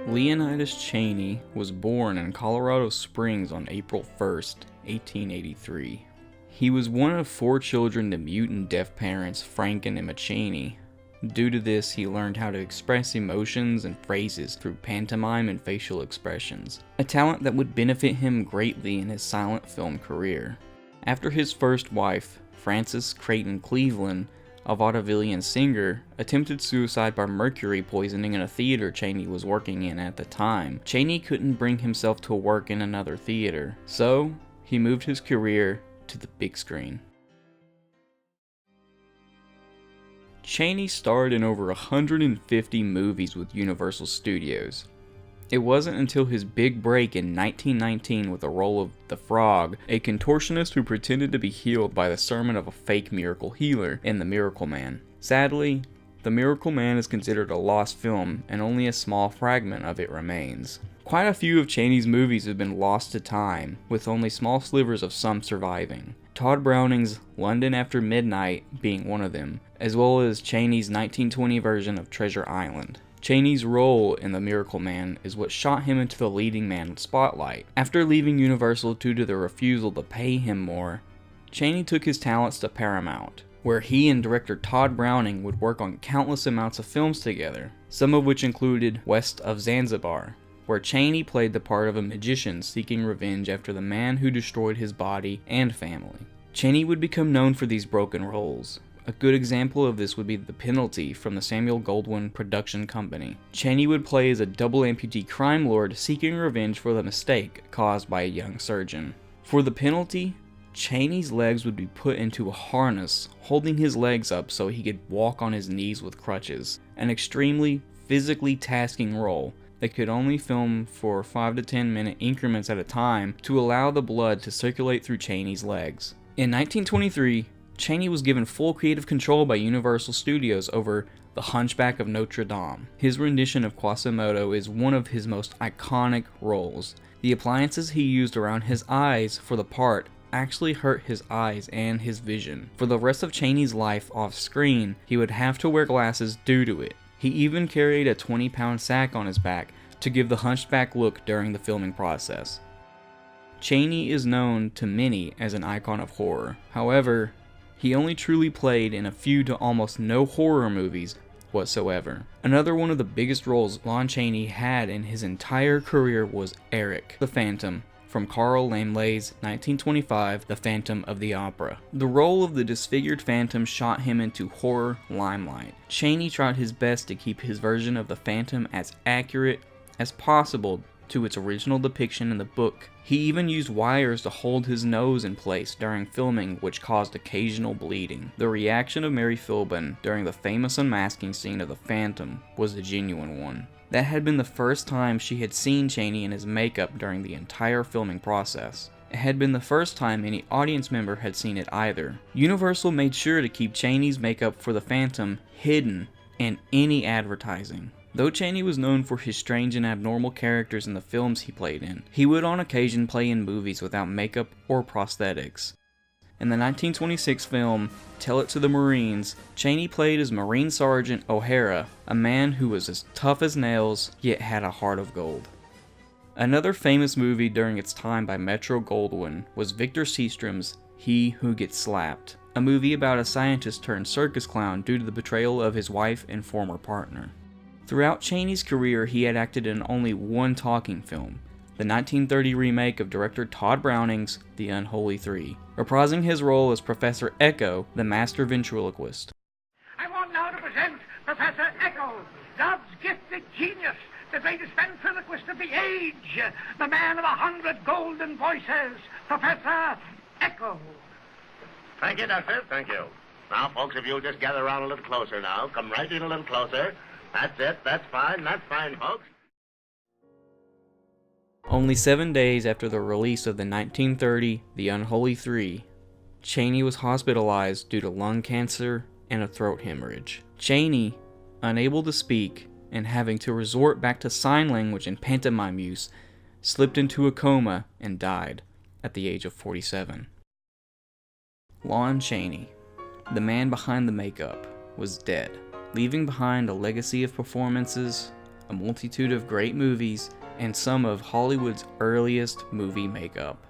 Leonidas Chaney was born in Colorado Springs on April 1st, 1883. He was one of 4 children to mute and deaf parents Frank and Emma Chaney. Due to this, he learned how to express emotions and phrases through pantomime and facial expressions, a talent that would benefit him greatly in his silent film career. After his first wife, Frances Creighton Cleveland, a vaudevillian singer, attempted suicide by mercury poisoning in a theater Chaney was working in at the time, Chaney couldn't bring himself to work in another theater, so he moved his career to the big screen. Chaney starred in over 150 movies with Universal Studios. It wasn't until his big break in 1919 with the role of the Frog, a contortionist who pretended to be healed by the sermon of a fake miracle healer, in The Miracle Man. Sadly, The Miracle Man is considered a lost film, and only a small fragment of it remains. Quite a few of Chaney's movies have been lost to time, with only small slivers of some surviving. Todd Browning's London After Midnight being one of them, as well as Chaney's 1920 version of Treasure Island. Chaney's role in The Miracle Man is what shot him into the leading man spotlight. After leaving Universal due to the refusal to pay him more, Chaney took his talents to Paramount, where he and director Todd Browning would work on countless amounts of films together, some of which included West of Zanzibar, where Chaney played the part of a magician seeking revenge after the man who destroyed his body and family. Chaney would become known for these broken roles. A good example of this would be The Penalty from the Samuel Goldwyn production company. Chaney would play as a double amputee crime lord seeking revenge for the mistake caused by a young surgeon. For The Penalty, Chaney's legs would be put into a harness, holding his legs up so he could walk on his knees with crutches. An extremely physically tasking role that could only film for 5 to 10 minute increments at a time to allow the blood to circulate through Chaney's legs. In 1923, Chaney was given full creative control by Universal Studios over The Hunchback of Notre Dame. His rendition of Quasimodo is one of his most iconic roles. The appliances he used around his eyes for the part actually hurt his eyes and his vision. For the rest of Chaney's life off screen, he would have to wear glasses due to it. He even carried a 20-pound sack on his back to give the hunchback look during the filming process. Chaney is known to many as an icon of horror. However, he only truly played in a few to almost no horror movies whatsoever. Another one of the biggest roles Lon Chaney had in his entire career was Eric, the Phantom, from Carl Laemmle's 1925 The Phantom of the Opera. The role of the disfigured Phantom shot him into horror limelight. Chaney tried his best to keep his version of the Phantom as accurate as possible to its original depiction in the book. He even used wires to hold his nose in place during filming, which caused occasional bleeding. The reaction of Mary Philbin during the famous unmasking scene of the Phantom was a genuine one. That had been the first time she had seen Chaney in his makeup during the entire filming process. It had been the first time any audience member had seen it either. Universal made sure to keep Chaney's makeup for the Phantom hidden in any advertising. Though Chaney was known for his strange and abnormal characters in the films he played in, he would on occasion play in movies without makeup or prosthetics. In the 1926 film Tell It to the Marines, Chaney played as Marine Sergeant O'Hara, a man who was as tough as nails yet had a heart of gold. Another famous movie during its time by Metro-Goldwyn was Victor Seastrom's He Who Gets Slapped, a movie about a scientist turned circus clown due to the betrayal of his wife and former partner. Throughout Chaney's career, he had acted in only one talking film, the 1930 remake of director Todd Browning's The Unholy Three, reprising his role as Professor Echo, the master ventriloquist. I want now to present Professor Echo, God's gifted genius, the greatest ventriloquist of the age, the man of 100 golden voices, Professor Echo. Thank you, Doctor. Thank you. Now, folks, if you'll just gather around a little closer now. Come right in a little closer. That's it. That's fine. That's fine, folks. Only 7 days after the release of the 1930 The Unholy Three, Chaney was hospitalized due to lung cancer and a throat hemorrhage. Chaney, unable to speak and having to resort back to sign language and pantomime use, slipped into a coma and died at the age of 47. Lon Chaney, the man behind the makeup, was dead, leaving behind a legacy of performances, a multitude of great movies, and some of Hollywood's earliest movie makeup.